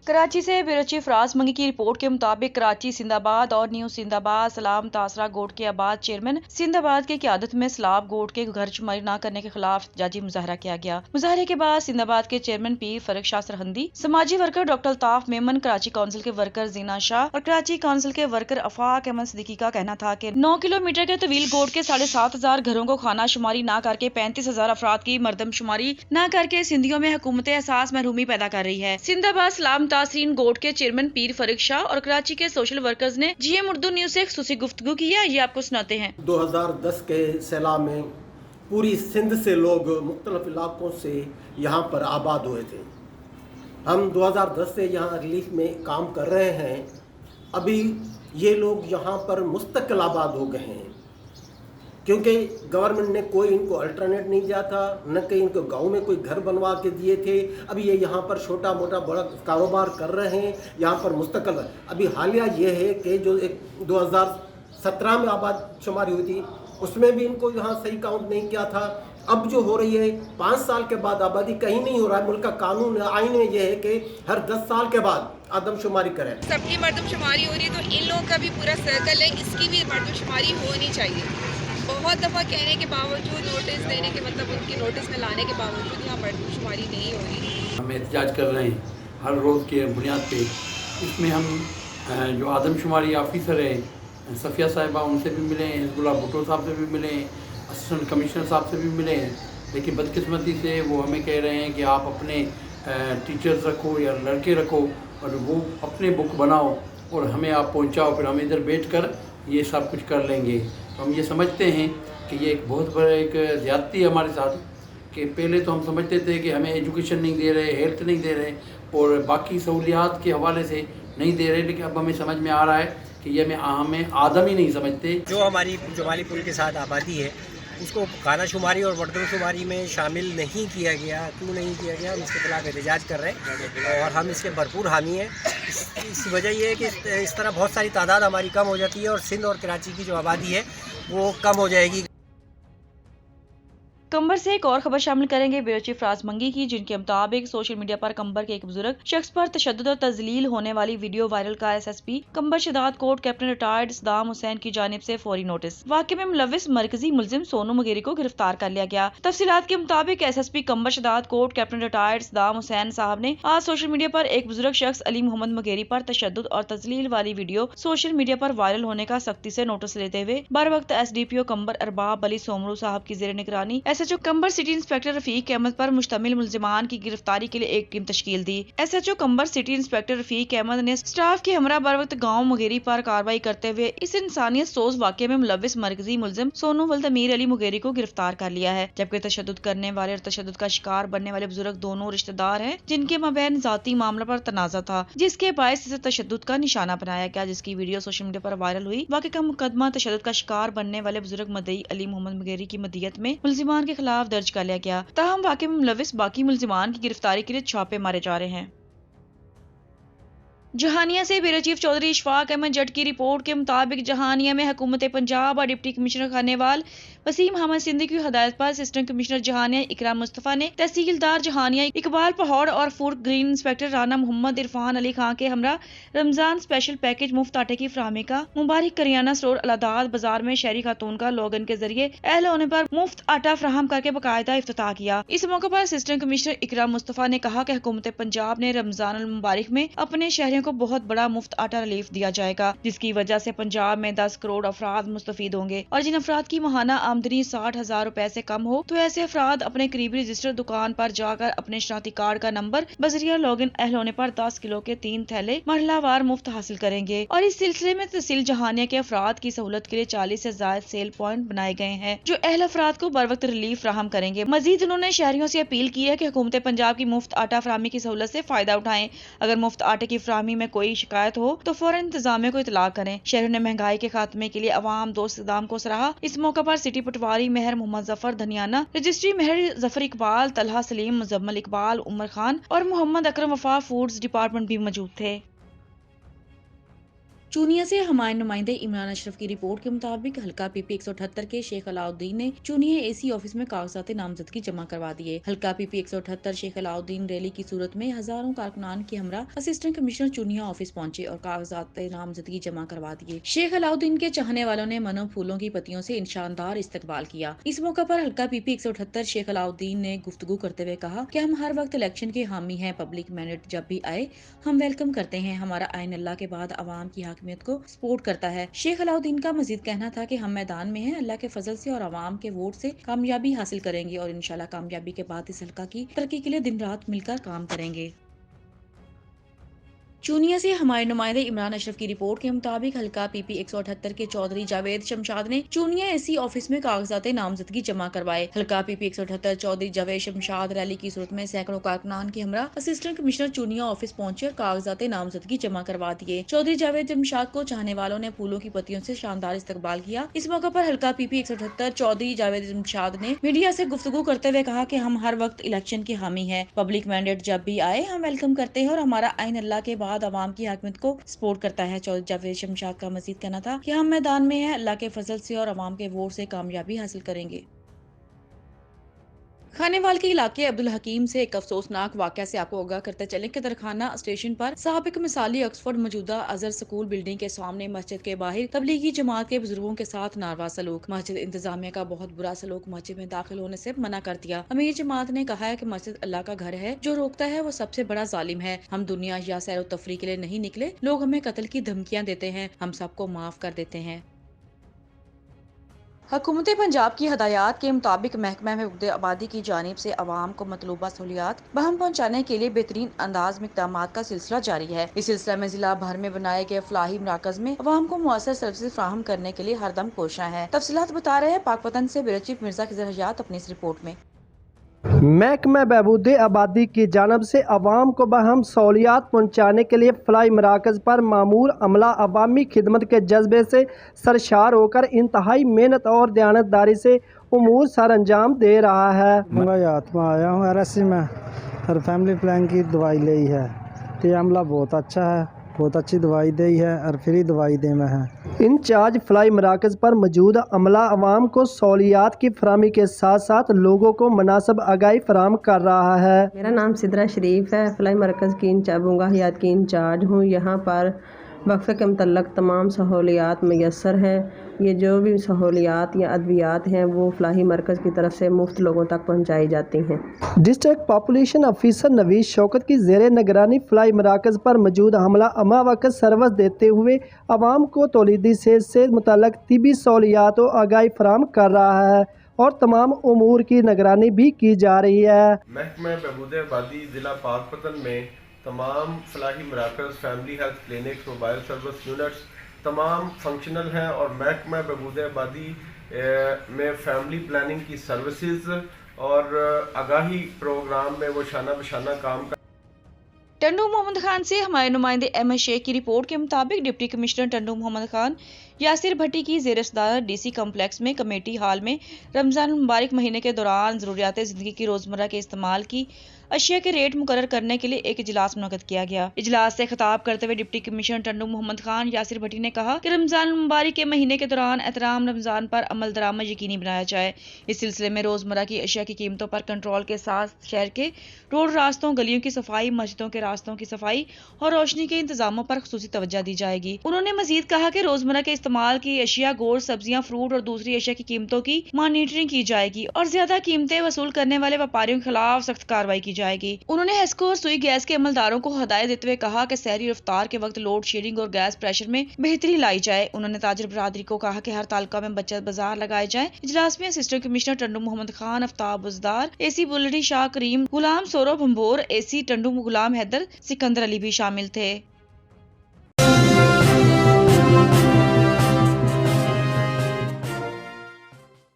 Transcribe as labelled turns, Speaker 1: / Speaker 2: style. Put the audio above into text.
Speaker 1: कराची से bureau chief राज मंगी की रिपोर्ट के मुताबिक कराची सिंदाबाद और न्यू सिंदाबाद सलाम तासरा गोट के आबाद चेयरमैन सिंदाबाद की क़यादत में सलाब गोट के घर शुमारी न करने के खिलाफ एहतजाजी मुजाहरा किया गया। मुजाहरे के बाद सिंदाबाद के चेयरमैन पीर फरक शाह सरहंदी, समाजी worker doctor Altaf Memon, Karachi council के वर्कर जीना शाह और कराची काउंसिल के वर्कर अफाक अहमद सिद्दीकी का कहना था कि 9 किलोमीटर के तवील गोट के 7,500 घरों को खाना शुमारी न करके 35,000 अफराद की मरदमशुमारी न करके सिंधियों में हुकूमत एहसास महरूमी पैदा कर रही है। सिंदाबाद सलाम तासरीन गोट के चेयरमैन पीर फरीक शाह और कराची के सोशल वर्कर्स ने GM उर्दू न्यूज से खुसूसी गुफ्तगू की है, ये आपको सुनाते हैं।
Speaker 2: 2010 के सैलाब में पूरी सिंध से लोग मुख्तलिफ इलाकों से यहाँ पर आबाद हुए थे। हम 2010 से यहाँ रिलीफ में काम कर रहे हैं। अभी ये लोग यहाँ पर मुस्तकिल आबाद हो गए हैं क्योंकि गवर्नमेंट ने कोई इनको अल्टरनेट नहीं दिया था, न कि इनको गांव में कोई घर बनवा के दिए थे। अभी ये यहाँ पर छोटा मोटा बड़ा कारोबार कर रहे हैं, यहाँ पर मुस्तकिल। अभी हालिया ये है कि जो एक 2017 में आबाद शुमारी हुई थी उसमें भी इनको यहाँ सही काउंट नहीं किया था। अब जो हो रही है 5 साल के बाद आबादी कहीं नहीं हो रहा है। मुल्क का कानून आइन में यह है कि हर 10 साल के बाद आदमशुमारी करें।
Speaker 3: सबकी मरदमशुमारी हो रही है तो इन लोगों का भी पूरा सर्कल है, इसकी भी मरदमशुमारी होनी चाहिए। बहुत दफ़ा कहने के बावजूद, नोटिस देने के मतलब उनकी नोटिस में लाने के बावजूद यहाँ मरदमशुमारी नहीं हो रही।
Speaker 4: हम एहतजाज कर रहे हैं हर रोज़ के बुनियाद पे। इसमें हम जो आदमशुमारी ऑफिसर हैं सफ़िया साहिबा, उनसे भी मिले हैं, हिज़्बुल्लाह भुट्टो साहब से भी मिले हैं, असिस्टेंट कमिश्नर साहब से भी मिले हैं। लेकिन बदकिस्मती से वो हमें कह रहे हैं कि आप अपने टीचर्स रखो या लड़के रखो और वो अपने बुक बनाओ और हमें आप पहुंचाओ, फिर हम इधर बैठ कर ये सब कुछ कर लेंगे। तो हम ये समझते हैं कि ये एक बहुत बड़ा एक ज़्यादती है हमारे साथ कि पहले तो हम समझते थे कि हमें एजुकेशन नहीं दे रहे, हेल्थ नहीं दे रहे और बाकी सहूलियात के हवाले से नहीं दे रहे, लेकिन अब हमें समझ में आ रहा है कि ये हमें आदम ही नहीं समझते।
Speaker 5: जो हमारी जमाली पुल के साथ आबादी है उसको खाना शुमारी और मरदमशुमारी में शामिल नहीं किया गया। क्यों नहीं किया गया, हम इसके खिलाफ एहतजाज कर रहे हैं और हम इसके भरपूर हामी हैं। इस वजह ये है कि इस तरह बहुत सारी तादाद हमारी कम हो जाती है और सिंध और कराची की जो आबादी है वो कम हो जाएगी।
Speaker 1: कंबर से एक और खबर शामिल करेंगे ब्यूरो चीफ राज मंगी की, जिनके मुताबिक सोशल मीडिया पर कंबर के एक बुजुर्ग शख्स पर तशद्दुद और तजलील होने वाली वीडियो वायरल का SSP Qambar Shahdadkot captain retired Saddam Hussain की जानिब से फौरी नोटिस। वाक़े में मुलविस मरकजी मुलजिम सोनू मुगेरी को गिरफ्तार कर लिया गया। तफसीलात के मुताबिक SSP Qambar Shahdadkot captain retired Saddam Hussain साहब ने आज सोशल मीडिया पर एक बुजुर्ग शख्स अली मोहम्मद मुगेरी पर तशद्दुद और तजलील वाली वीडियो सोशल मीडिया पर वायरल होने का सख्ती से नोटिस लेते हुए बर वक्त SDPO कंबर अरबाब अली सोमरू साहब की जेर निगरानी SHO कंबर सिटी इंस्पेक्टर रफीक अहमद पर मुश्तमिल मुलजिमान की गिरफ्तारी के लिए एक टीम तश्कील दी। SHO कंबर सिटी इंस्पेक्टर रफीक अहमद ने स्टाफ के हमरा बर वक्त गाँव मुगेरी पर कार्रवाई करते हुए इस इंसानियत सोज वाक़े में मुलविस मरकजी मुलजिम सोनू वल्द अमीर अली मुगेरी को गिरफ्तार कर लिया है। जबकि तशद्दुद करने वाले और तशद्दुद का शिकार बनने वाले बुजुर्ग दोनों रिश्तेदार हैं, जिनके मबैन जाती मामला पर तनाजा था, जिसके बायस इसे तशद्दुद का निशाना बनाया गया, जिसकी वीडियो सोशल मीडिया पर वायरल हुई। वाक़े का मुकदमा तशद्दुद का शिकार बनने वाले बुजुर्ग मदई अली मोहम्मद मुगेरी की मदियत में मुलजिमान के खिलाफ दर्ज कर लिया गया। ताहम वाक़े में मुलविस बाकी मुलजिमान की गिरफ्तारी के लिए छापे मारे जा रहे हैं। जहानिया से ब्यूरो चीफ चौधरी इशफाक अहमद जट की रिपोर्ट के मुताबिक जहानिया में हुकूमत पंजाब और डिप्टी कमिश्नर खानेवाल वसीम अहमद सिंधी की हदायत पर असिस्टेंट कमिश्नर जहानिया इकराम मुस्तफा ने तहसीलदार जहानिया इकबाल पहाड़ और food grain inspector Rana Mohammad Irfan Ali Khan के हमरा रमजान स्पेशल पैकेज मुफ्त आटे की फराहमी का मुबारक करियाना स्टोर अलादाद बाजार में शहरी खातून का लोगन के जरिए अहल होने पर मुफ्त आटा फराहम करके बाकायदा इफ्तिताह किया। इस मौके पर असिस्टेंट कमिश्नर इकराम मुस्तफा ने कहा कि हुकूमत पंजाब ने रमजान अल मुबारक में अपने शहरियों को बहुत बड़ा मुफ्त आटा रिलीफ दिया जाएगा, जिसकी वजह से पंजाब में 10 करोड़ अफराद मुस्तफीद होंगे और जिन अफराद की माहाना आमदनी 60,000 रुपए से कम हो तो ऐसे अफराद अपने करीबी रजिस्टर्ड दुकान पर जाकर अपने शनाख्ती कार्ड का नंबर बजरिया लॉगिन अहल होने पर 10 किलो के 3 थैले मरहलावार मुफ्त हासिल करेंगे। और इस सिलसिले में तहसील जहानिया के अफराद की सहूलत के लिए 40 से ज्यादा सेल पॉइंट बनाए गए हैं, जो अहल अफराद को बर वक्त रिलीफ फराहम करेंगे। मजीद उन्होंने शहरियों से अपील की है कि हुकूमत पंजाब की मुफ्त आटा फराहमी की सहूलत से फायदा उठाएं। अगर मुफ्त आटे की फराहमी में कोई शिकायत हो तो फौरन इंतजामिया को इतला करें। शहरों ने महंगाई के खात्मे के लिए अवाम दोस्त इक़दाम को सराहा। इस मौके पर सिटी पटवारी मेहर मोहम्मद जफर धनियाना, रजिस्ट्री मेहर जफर इकबाल, तलहा सलीम, मुजम्मल इकबाल, उमर खान और मोहम्मद अकरम वफा फूड्स डिपार्टमेंट भी मौजूद थे। चूनिया से हमारे नुमाइंदे इमरान अशरफ की रिपोर्ट के मुताबिक हल्का पीपी 178 के शेख अलाउद्दीन ने चूनिया एसी ऑफिस में कागजात नामजदगी जमा करवा दिए। हल्का पीपी 178 शेख अलाउद्दीन रैली की सूरत में हजारों कारकुनान के हमरा असिस्टेंट कमिश्नर चूनिया ऑफिस पहुंचे और कागजात नामजदगी जमा करवा दिए। शेख अलाउद्दीन के चाहने वालों ने मनो फूलों की पत्तियों से शानदार इस्तकबाल किया। इस मौका पर हल्का पीपी 178 शेख अलाउद्दीन ने गुफ्तगू करते हुए कहा कि हम हर वक्त इलेक्शन के हामी हैं, पब्लिक मैंडेट जब भी आए हम वेलकम करते हैं। हमारा आइन अल्लाह के बाद अवाम की हाकिमियत को सपोर्ट करता है। शेख अलाउद्दीन का मजीद कहना था कि हम मैदान में हैं, अल्लाह के फजल से और अवाम के वोट से कामयाबी हासिल करेंगे और इंशाल्लाह कामयाबी के बाद इस हल्का की तरक्की के लिए दिन रात मिलकर काम करेंगे। चूनिया से हमारे नुमाइंदे इमरान अशरफ की रिपोर्ट के मुताबिक हल्का पीपी 178 के चौधरी जावेद शमशाद ने चूनिया एसी ऑफिस में कागजात नामजदगी जमा करवाए। हल्का पीपी 178 चौधरी जावेद शमशाद रैली की सूरत में सैकड़ों कारकुनान के हमरा असिस्टेंट कमिश्नर चूनिया ऑफिस पहुंचे और कागजात नामजदगी जमा करवा दिए। चौधरी जावेद शमशाद को चाहने वालों ने फूलों की पत्तियों से शानदार इस्तकबाल किया। इस मौका पर हल्का पीपी 178 चौधरी जावेद शमशाद ने मीडिया से गुफ्तगू करते हुए कहा कि हम हर वक्त इलेक्शन के हामी हैं, पब्लिक मैंडेट जब भी आए हम वेलकम करते हैं और हमारा आइन अल्लाह के बाद अवाम की हाकिमियत को सपोर्ट करता है। चौधरी जावेद शमशाद का मजीद कहना था कि हम मैदान में हैं, अल्लाह के फजल से और अवाम के वोट से कामयाबी हासिल करेंगे। खानेवाल के इलाके अब्दुल हकीम से एक अफसोसनाक वाक़या से आपको आगाह करते चलें कि दरखाना स्टेशन पर साबिक मिसाली ऑक्सफोर्ड मौजूदा अजहर स्कूल बिल्डिंग के सामने मस्जिद के बाहर तबलीगी जमात के बुजुर्गों के साथ नारवा सलूक। मस्जिद इंतजामिया का बहुत बुरा सलूक मस्जिद में दाखिल होने से मना कर दिया। अमीर जमात ने कहा है कि मस्जिद अल्लाह का घर है, जो रोकता है वो सबसे बड़ा जालिम है। हम दुनिया या सैर तफरी के लिए नहीं निकले, लोग हमें कत्ल की धमकियां देते हैं, हम सबको माफ कर देते हैं। हुकूमत पंजाब की हदायत के मुताबिक महकमा महबूब आबादी की जानिब से अवाम को मतलूबा सहूलियात बहम पहुँचाने के लिए बेहतरीन अंदाज में इक़दामात का सिलसिला जारी है। इस सिलसिले में जिला भर में बनाए गए फलाही मराकज में अवाम को मुअस्सर सर्विसेज फराहम करने के लिए हरदम कोशिश है। तफसीलात बता रहे हैं पाकपतन से ब्यूरो चीफ मिर्जा खिज़र हयात अपनी इस रिपोर्ट में।
Speaker 6: महकमा बहबूद आबादी की जानब से अवाम को बहम सहूलियात पहुँचाने के लिए फलाई मराकज़ पर मामूर अमला अवामी खिदमत के जज्बे से सरशार होकर इंतहाई मेहनत और दयानतदारी से उमूर सर अंजाम दे रहा है।
Speaker 7: हयात में आया हूँ RSC में और फैमिली प्लान की दवाई ली है। ये अमला बहुत अच्छा है, बहुत अच्छी दवाई दी है और फ्री दवाई दे में है।
Speaker 6: इंचार्ज फलाई मराकज़ पर मौजूद अमला अवाम को सहूलियात की फराहमी के साथ साथ लोगों को मुनासिब आगाही फराहम कर रहा है।
Speaker 8: मेरा नाम सिद्रा शरीफ है, फलाई मरकज़ की बुंगा हयात की इंचार्ज हूँ। यहाँ पर वक्फ़े के मुतल्लक तमाम सहूलियात मैसर हैं। ये जो भी सहूलियात या अद्वियात हैं वो फलाही मरकज़ की तरफ से मुफ्त लोगों तक पहुँचाई जाती हैं।
Speaker 6: District population officer Naveed Shaukat की ज़ेरे निगरानी फलाई मराकज़ पर मौजूद हमला अमा वक्त सर्विस देते हुए आवाम को तौलीदी सेहत से मुतल्लक तिबी सहूलियात और आगाही फराहम कर रहा है और तमाम उमूर की निगरानी भी की जा रही है।
Speaker 9: महकमा बहबूद आबादी ज़िला पाकपतन में तमाम फलाही मराकज़, family health clinics, mobile service units तमाम फंक्शनल हैं और महकमा बहबूद आबादी में फैमिली प्लानिंग की सर्विसेज और आगाही प्रोग्राम में वो शाना बशाना काम कर।
Speaker 1: टंडू मोहम्मद खान से हमारे नुमाइंदे अहमद शेख की रिपोर्ट के मुताबिक डिप्टी कमिश्नर टंडू मोहम्मद खान यासिर भट्टी की ज़ेर सदारत DC कम्प्लेक्स में कमेटी हॉल में रमज़ान मुबारक महीने के दौरान ज़रूरियात ज़िंदगी की रोज़मर्रा के इस्तेमाल की अशिया के रेट मुकर्रर करने के लिए एक इजलास मुनक़्क़द किया गया। इजलास से खिताब करते हुए डिप्टी कमिश्नर टंडू मोहम्मद खान यासिर भट्टी ने कहा कि रमज़ान मुबारक के महीने के दौरान एहतराम रमज़ान पर अमल दरामद यकीनी बनाया जाए। इस सिलसिले में रोज़मर्रा की अशिया की कीमतों पर कंट्रोल के साथ शहर के रोड रास्तों, गलियों की सफाई, मस्जिदों के रास्तों की सफाई और रोशनी के इंतजामों पर खुसूसी तवज्जो दी जाएगी। उन्होंने मजीद कहा कि रोज़मर्रा के इस्तेमाल की अशिया, गोश्त, सब्जियां, फ्रूट और दूसरी अशिया की कीमतों की मॉनिटरिंग की जाएगी और ज्यादा कीमतें वसूल करने वाले व्यापारियों के खिलाफ सख्त कार्रवाई की जाएगी। उन्होंने हेस्को और सुई गैस के अमलदारों को हदायत देते हुए कहा कि सहरी और इफ्तार के वक्त लोड शेडिंग और गैस प्रेशर में बेहतरी लाई जाए। उन्होंने ताजिर बरादरी को कहा कि हर तालुका में बचत बाजार लगाए जाए। इजलास में assistant commissioner Tando Mohammad Khan, Aftab Buzdar, AC Bulri Shah Karim, Ghulam Soro Bhambhore, AC Tando गुलाम हैदर, सिकंदर अली भी शामिल थे।